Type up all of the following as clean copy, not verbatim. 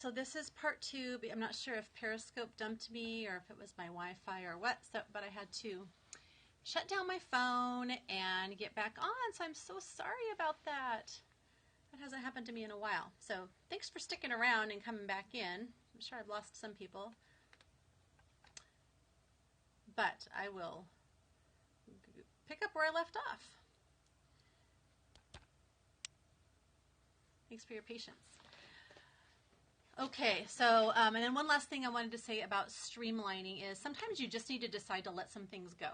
So this is part two. I'm not sure if Periscope dumped me or if it was my Wi-Fi or what, but I had to shut down my phone and get back on. So I'm so sorry about that. That hasn't happened to me in a while. So thanks for sticking around and coming back in. I'm sure I've lost some people. But I will pick up where I left off. Thanks for your patience. Okay, so, and then one last thing I wanted to say about streamlining is sometimes you just need to decide to let some things go.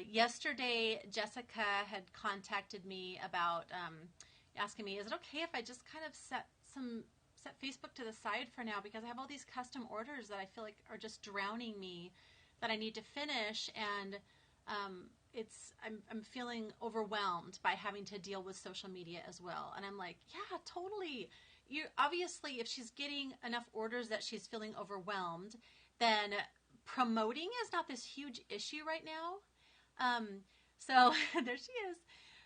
Yesterday, Jessica had contacted me about asking me, is it okay if I just kind of set Facebook to the side for now because I have all these custom orders that I feel like are just drowning me that I need to finish, and I'm feeling overwhelmed by having to deal with social media as well. And I'm like, yeah, totally. Obviously, if she's getting enough orders that she's feeling overwhelmed, then promoting is not this huge issue right now. So there she is.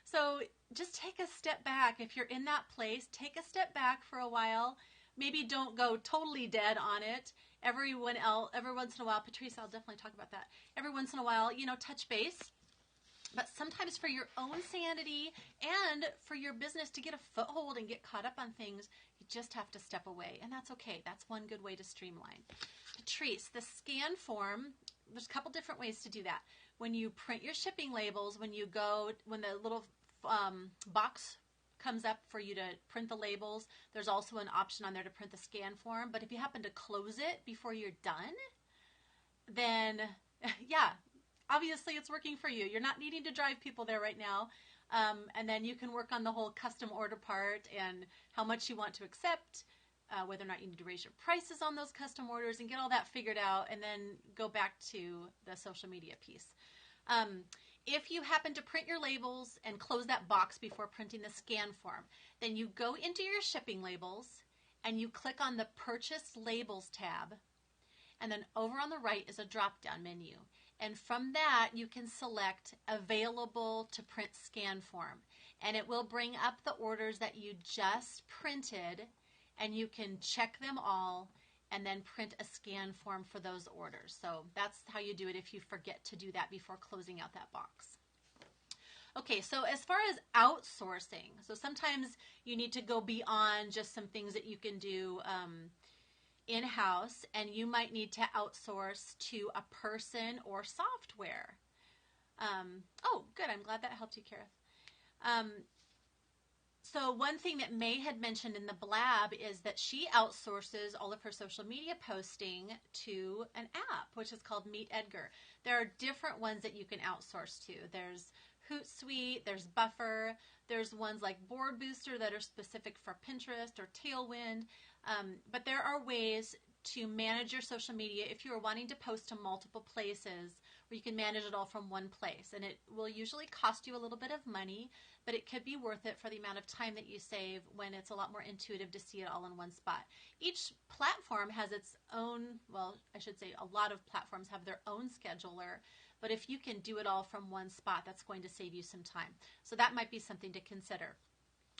So just take a step back. If you're in that place, take a step back for a while. Maybe don't go totally dead on it. Every once in a while, Patrice, I'll definitely talk about that. Every once in a while, touch base. But sometimes for your own sanity and for your business to get a foothold and get caught up on things, you just have to step away. And that's okay. That's one good way to streamline. Patrice, the scan form, there's a couple different ways to do that. When you print your shipping labels, when the little box comes up for you to print the labels, there's also an option on there to print the scan form. But if you happen to close it before you're done, then yeah, obviously it's working for you. You're not needing to drive people there right now. And then you can work on the whole custom order part and how much you want to accept, whether or not you need to raise your prices on those custom orders and get all that figured out, and then go back to the social media piece. If you happen to print your labels and close that box before printing the scan form, then you go into your shipping labels and you click on the Purchase Labels tab. And then over on the right is a drop-down menu. And from that, you can select Available to Print Scan Form. And it will bring up the orders that you just printed, and you can check them all and then print a scan form for those orders. So that's how you do it if you forget to do that before closing out that box. Okay, so as far as outsourcing, so sometimes you need to go beyond just some things that you can do in-house, and you might need to outsource to a person or software. Oh, good. I'm glad that helped you, Kareth. So one thing that May had mentioned in the blab is that she outsources all of her social media posting to an app, which is called Meet Edgar. There are different ones that you can outsource to. There's Hootsuite, there's Buffer, there's ones like Board Booster that are specific for Pinterest or Tailwind, but there are ways to manage your social media if you are wanting to post to multiple places where you can manage it all from one place. And it will usually cost you a little bit of money, but it could be worth it for the amount of time that you save when it's a lot more intuitive to see it all in one spot. Each platform has its own, well, I should say a lot of platforms have their own scheduler, but if you can do it all from one spot, that's going to save you some time. So that might be something to consider.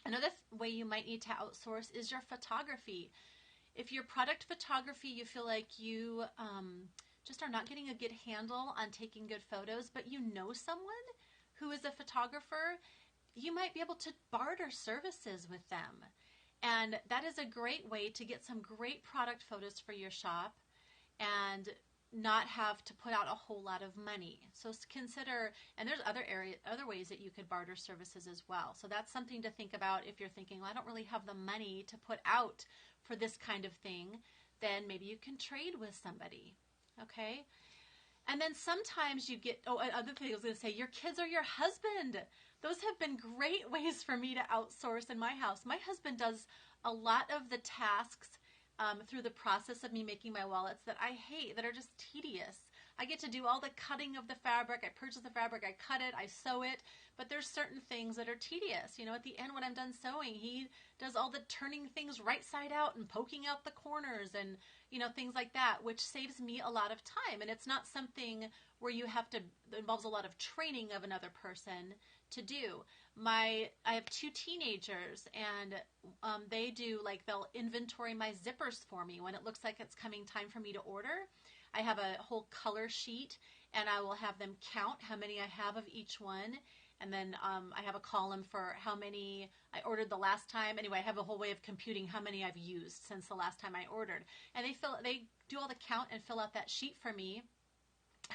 Another way you might need to outsource is your photography. If your product photography, you feel like you just are not getting a good handle on taking good photos, but you know someone who is a photographer, you might be able to barter services with them. And that is a great way to get some great product photos for your shop and not have to put out a whole lot of money. So consider, and there's other ways that you could barter services as well. So that's something to think about if you're thinking, well, I don't really have the money to put out for this kind of thing, then maybe you can trade with somebody, okay? And then sometimes you get, other thing I was going to say, your kids or your husband. Those have been great ways for me to outsource in my house. My husband does a lot of the tasks through the process of me making my wallets that I hate, that are just tedious. I get to do all the cutting of the fabric. I purchase the fabric, I cut it, I sew it, but there's certain things that are tedious. At the end when I'm done sewing, he does all the turning things right side out and poking out the corners and, things like that, which saves me a lot of time. And it's not something where that involves a lot of training of another person to do. I have two teenagers, and they do, like, they'll inventory my zippers for me when it looks like it's coming time for me to order. I have a whole color sheet, and I will have them count how many I have of each one. And then I have a column for how many I ordered the last time. Anyway, I have a whole way of computing how many I've used since the last time I ordered. And they do all the count and fill out that sheet for me.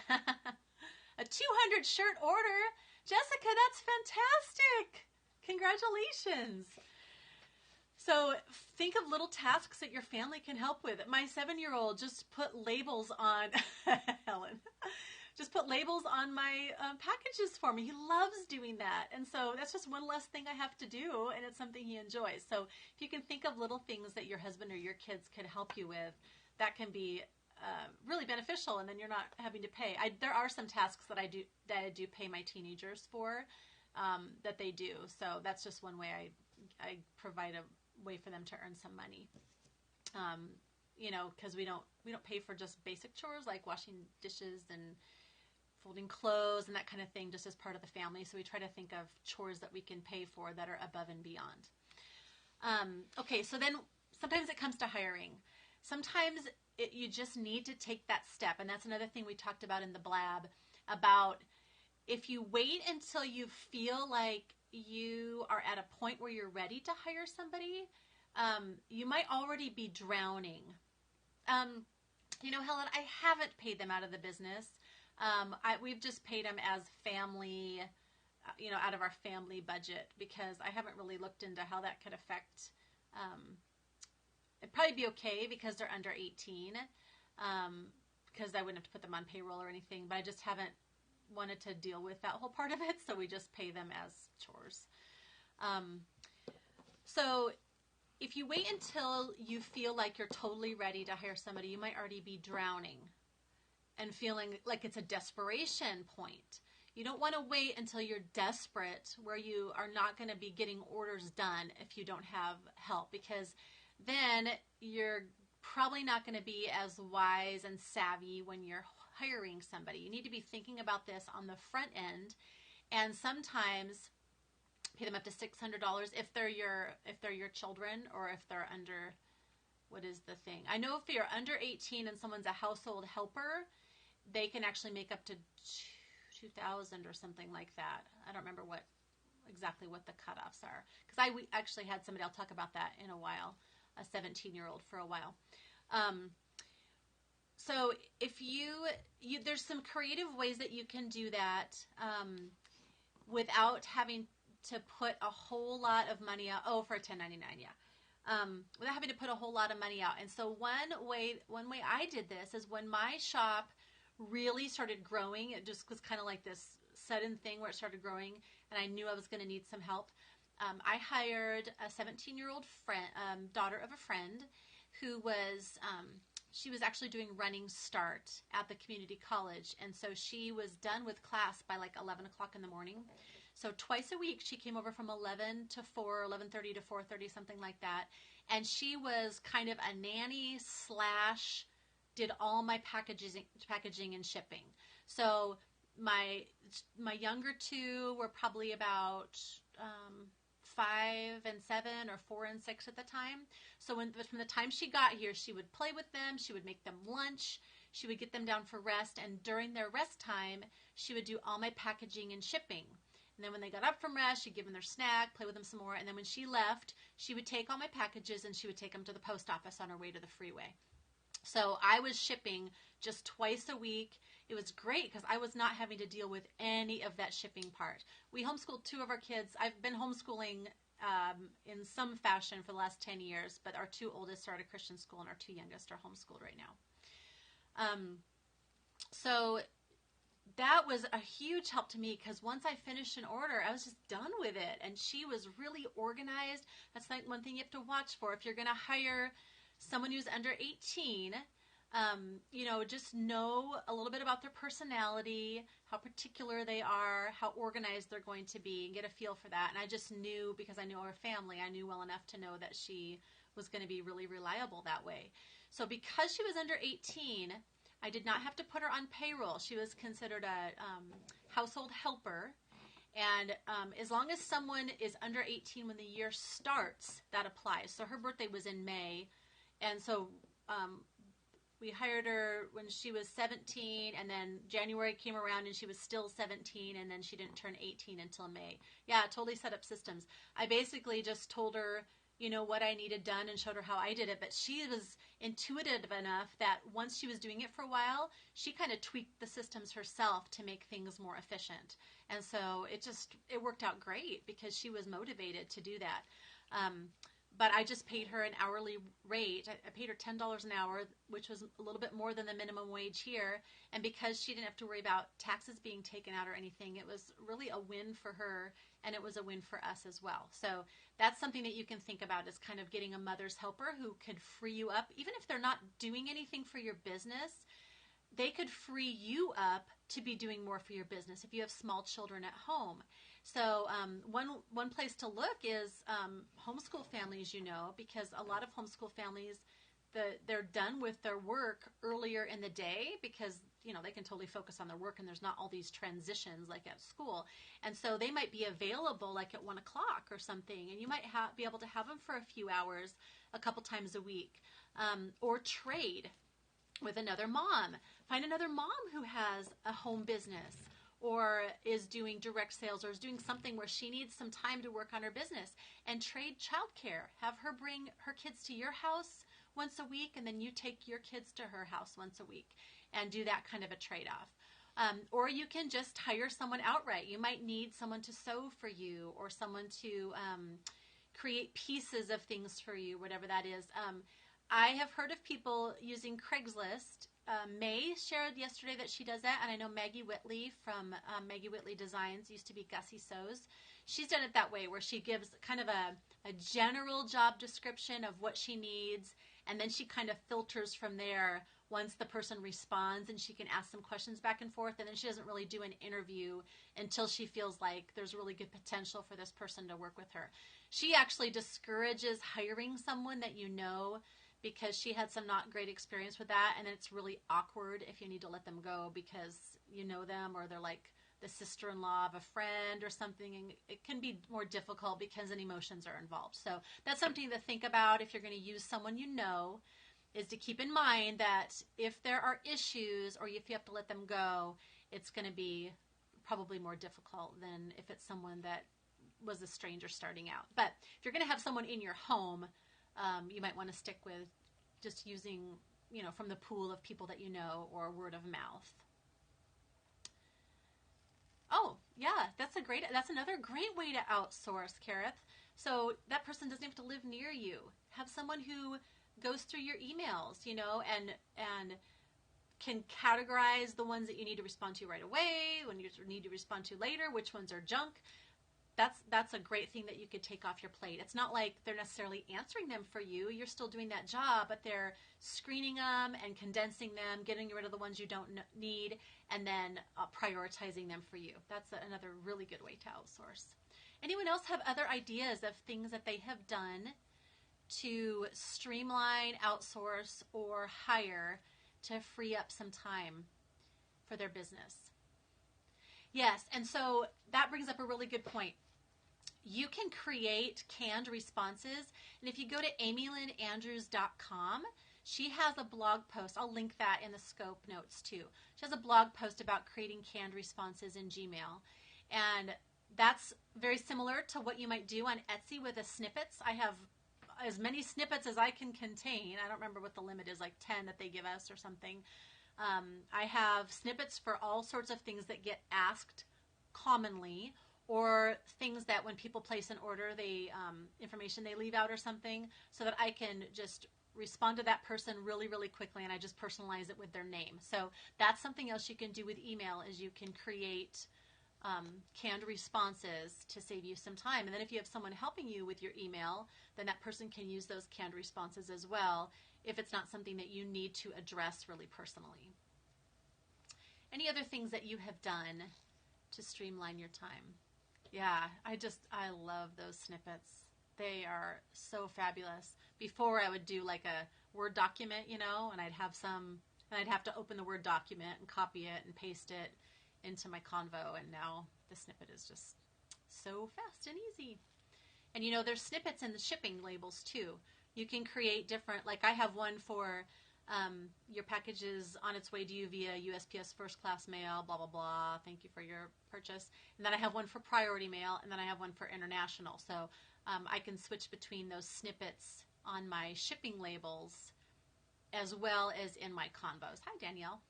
A 200 shirt order. Jessica, that's fantastic. Congratulations. So think of little tasks that your family can help with. My 7-year-old just put labels on, Helen, just put labels on my packages for me. He loves doing that. And so that's just one less thing I have to do, and it's something he enjoys. So if you can think of little things that your husband or your kids could help you with, that can be really beneficial, and then you're not having to pay. There are some tasks that I do pay my teenagers for, that they do. So that's just one way I provide a way for them to earn some money. Because we don't pay for just basic chores like washing dishes and folding clothes and that kind of thing, just as part of the family. So we try to think of chores that we can pay for that are above and beyond. Okay, so then sometimes it comes to hiring. Sometimes you just need to take that step. And that's another thing we talked about in the blab, about if you wait until you feel like you are at a point where you're ready to hire somebody, you might already be drowning. Helen, I haven't paid them out of the business. We've just paid them as family, out of our family budget, because I haven't really looked into how that could affect. It'd probably be okay because they're under 18, because I wouldn't have to put them on payroll or anything, but I just haven't wanted to deal with that whole part of it, so we just pay them as chores. So if you wait until you feel like you're totally ready to hire somebody, you might already be drowning and feeling like it's a desperation point. You don't want to wait until you're desperate, where you are not going to be getting orders done if you don't have help, because then you're probably not going to be as wise and savvy when you're hiring somebody. You need to be thinking about this on the front end, and sometimes pay them up to $600 if they're your children, or if they're under, what is the thing? I know if you're under 18 and someone's a household helper, they can actually make up to $2,000 or something like that. I don't remember exactly what the cutoffs are, because we actually had somebody, I'll talk about that in a while, a 17-year-old for a while. So if there's some creative ways that you can do that without having to put a whole lot of money out. Oh, for a 1099, yeah. Without having to put a whole lot of money out. And so one way I did this is when my shop really started growing. It just was kind of like this sudden thing where it started growing, and I knew I was going to need some help. I hired a 17-year-old friend, daughter of a friend, who was she was actually doing running start at the community college, and so she was done with class by like 11 o'clock in the morning. So twice a week she came over from 11 to 4, 11:30 to 4:30, something like that, and she was kind of a nanny slash did all my packaging and shipping. So my younger two were probably about 5 and 7 or 4 and 6 at the time. So from the time she got here, she would play with them, she would make them lunch, she would get them down for rest, and during their rest time, she would do all my packaging and shipping. And then when they got up from rest, she'd give them their snack, play with them some more, and then when she left, she would take all my packages and she would take them to the post office on her way to the freeway. So I was shipping just twice a week. It was great because I was not having to deal with any of that shipping part. We homeschooled 2 of our kids. I've been homeschooling in some fashion for the last 10 years, but our 2 oldest are at a Christian school and our 2 youngest are homeschooled right now. So that was a huge help to me, because once I finished an order, I was just done with it, and she was really organized. That's like one thing you have to watch for if you're going to hire someone who's under 18. Just know a little bit about their personality, how particular they are, how organized they're going to be, and get a feel for that. And I just knew, because I knew our family, I knew well enough to know that she was going to be really reliable that way. So because she was under 18, I did not have to put her on payroll. She was considered a household helper, And as long as someone is under 18 when the year starts, that applies. So her birthday was in May. And so we hired her when she was 17, and then January came around and she was still 17, and then she didn't turn 18 until May. Yeah, totally set up systems. I basically just told her, what I needed done and showed her how I did it. But she was intuitive enough that once she was doing it for a while, she kind of tweaked the systems herself to make things more efficient. And so it worked out great because she was motivated to do that. But I just paid her an hourly rate. I paid her $10 an hour, which was a little bit more than the minimum wage here. And because she didn't have to worry about taxes being taken out or anything, it was really a win for her, and it was a win for us as well. So that's something that you can think about, is kind of getting a mother's helper who could free you up. Even if they're not doing anything for your business, they could free you up to be doing more for your business if you have small children at home. So one place to look is homeschool families, because a lot of homeschool families, they're done with their work earlier in the day because, they can totally focus on their work and there's not all these transitions like at school. And so they might be available like at 1 o'clock or something, and you might be able to have them for a few hours a couple times a week, or trade with another mom. Find another mom who has a home business or is doing direct sales or is doing something where she needs some time to work on her business, and trade childcare. Have her bring her kids to your house once a week, and then you take your kids to her house once a week and do that kind of a trade-off. Or you can just hire someone outright. You might need someone to sew for you, or someone to create pieces of things for you, whatever that is. I have heard of people using Craigslist. May shared yesterday that she does that, and I know Maggie Whitley from Maggie Whitley Designs, used to be Gussie Sews. She's done it that way, where she gives kind of a general job description of what she needs, and then she kind of filters from there once the person responds, and she can ask some questions back and forth, and then she doesn't really do an interview until she feels like there's really good potential for this person to work with her. She actually discourages hiring someone that because she had some not great experience with that, and it's really awkward if you need to let them go because you know them, or they're like the sister-in-law of a friend or something, and it can be more difficult because then emotions are involved. So that's something to think about if you're going to use someone is to keep in mind that if there are issues or if you have to let them go, it's going to be probably more difficult than if it's someone that was a stranger starting out. But if you're going to have someone in your home, you might want to stick with just using, from the pool of people that or word of mouth. Oh, yeah, that's another great way to outsource, Kareth. So that person doesn't have to live near you. Have someone who goes through your emails, and can categorize the ones that you need to respond to right away, when you need to respond to later, which ones are junk. That's a great thing that you could take off your plate. It's not like they're necessarily answering them for you. You're still doing that job, but they're screening them and condensing them, getting rid of the ones you don't need, and then prioritizing them for you. That's another really good way to outsource. Anyone else have other ideas of things that they have done to streamline, outsource, or hire to free up some time for their business? Yes, and so that brings up a really good point. You can create canned responses, and if you go to amylynnandrews.com, she has a blog post. I'll link that in the scope notes too. She has a blog post about creating canned responses in Gmail, and that's very similar to what you might do on Etsy with the snippets. I have as many snippets as I can contain. I don't remember what the limit is, like 10 that they give us or something. I have snippets for all sorts of things that get asked commonly, or things that when people place an order, information they leave out or something, so that I can just respond to that person really, really quickly, and I just personalize it with their name. So that's something else you can do with email, is you can create canned responses to save you some time. And then if you have someone helping you with your email, then that person can use those canned responses as well, if it's not something that you need to address really personally. Any other things that you have done to streamline your time? Yeah, I love those snippets. They are so fabulous. Before I would do like a Word document, and I'd have to open the Word document and copy it and paste it into my Convo, and now the snippet is just So fast and easy. And there's snippets in the shipping labels too. You can create different, like I have one for your package is on its way to you via USPS first class mail, blah, blah, blah. Thank you for your purchase. And then I have one for priority mail, and then I have one for international. So I can switch between those snippets on my shipping labels as well as in my convos. Hi, Danielle.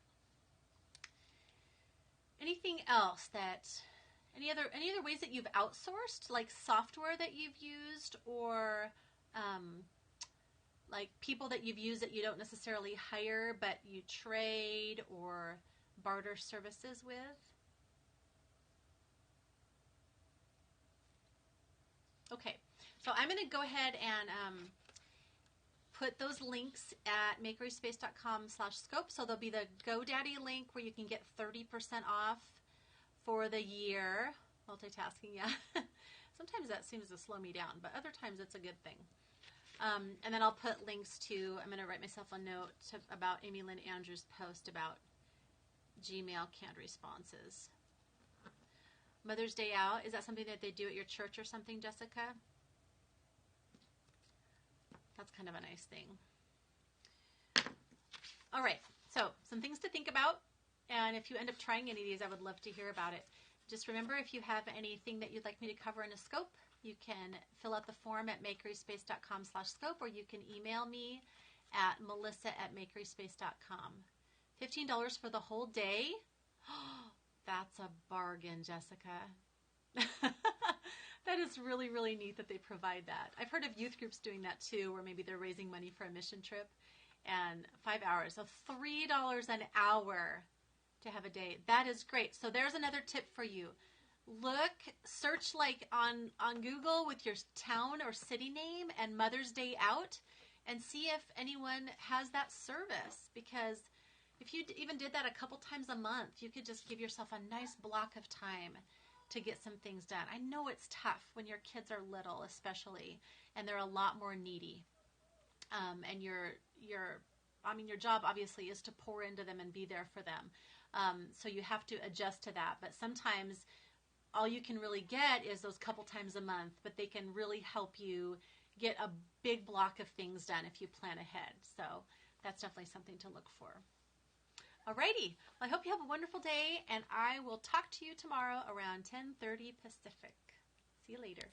Anything else any other ways that you've outsourced, like software that you've used, or like people that you've used that you don't necessarily hire but you trade or barter services with? Okay, so I'm going to go ahead and put those links at MakerySpace.com/scope. So there'll be the GoDaddy link where you can get 30% off for the year. Multitasking, yeah. Sometimes that seems to slow me down, but other times it's a good thing. And then I'll put links to, I'm going to write myself a note about Amy Lynn Andrews' post about Gmail canned responses. Mother's Day Out, is that something that they do at your church or something, Jessica? That's kind of a nice thing. All right, so some things to think about. And if you end up trying any of these, I would love to hear about it. Just remember, if you have anything that you'd like me to cover in a scope, you can fill out the form at MakerySpace.com/scope, or you can email me at melissa@MakerySpace.com. $15 for the whole day. That's a bargain, Jessica. That is really, really neat that they provide that. I've heard of youth groups doing that too, where maybe they're raising money for a mission trip. And 5 hours, so $3 an hour to have a day. That is great. So there's another tip for you. Search like on Google with your town or city name and Mother's Day Out, and see if anyone has that service. Because if you even did that a couple times a month, you could just give yourself a nice block of time to get some things done. I know it's tough when your kids are little, especially, and they're a lot more needy. And your job obviously is to pour into them and be there for them. So you have to adjust to that. But sometimes all you can really get is those couple times a month, but they can really help you get a big block of things done if you plan ahead. So that's definitely something to look for. Alrighty. Well, I hope you have a wonderful day, and I will talk to you tomorrow around 10:30 Pacific. See you later.